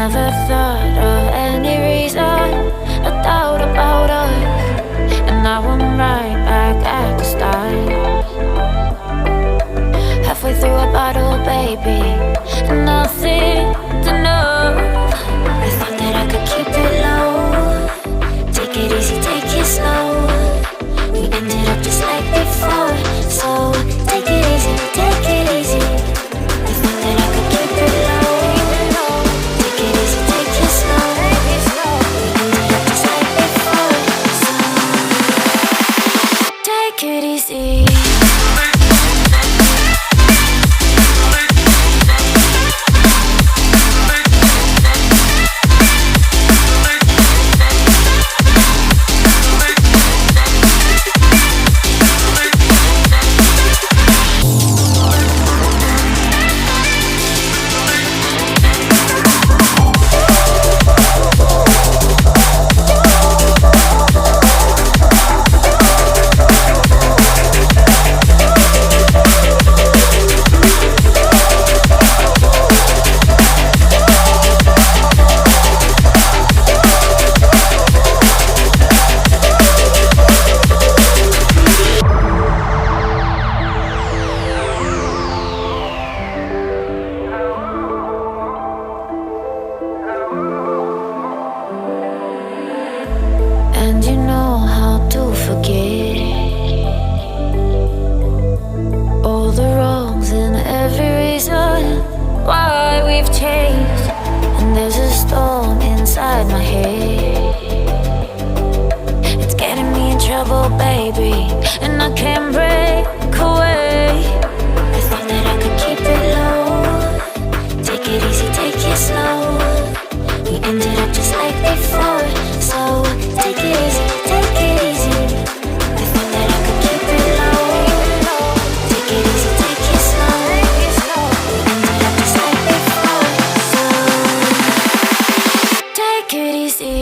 never thought of any reason, a doubt about us, and now I'm right back at the start. Halfway through a bottle, baby, and nothing to know. I thought that I could keep it low. Take it easy, take it slow. We ended up just like before, so take it easy, take it easy. I thought that I could keep it low. Take it easy, take it slow. We ended up just like before, so take it easy. And you know how to forget all the wrongs and every reason why we've changed. And there's a storm inside my head, it's getting me in trouble, baby, and I can't break away. I thought that I could keep it low. Take it easy, take it slow. We ended up just like before, so take it easy, take it easy. I thought that I could keep it low. Take it easy, take it slow. We ended up just like before, so take it easy.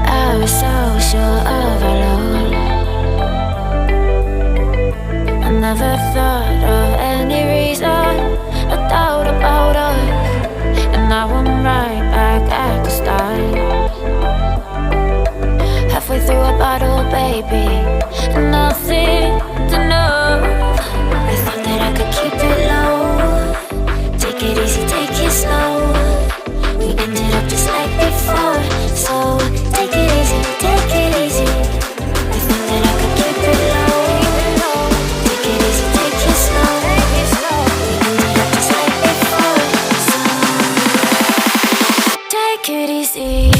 I was so sure of our love, I never thought of any reason, a doubt about us, and now I'm right back at the start. Halfway through a bottle, baby, and nothing to know. I thought that I could keep it low. Take it easy, take it slow. We ended up just like before, so take it easy, take it easy. I thought that I could keep it low. Take it easy, take it slow. We ended up just like before, so take it easy.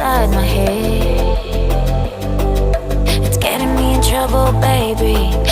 inside my head. It's getting me in trouble, baby.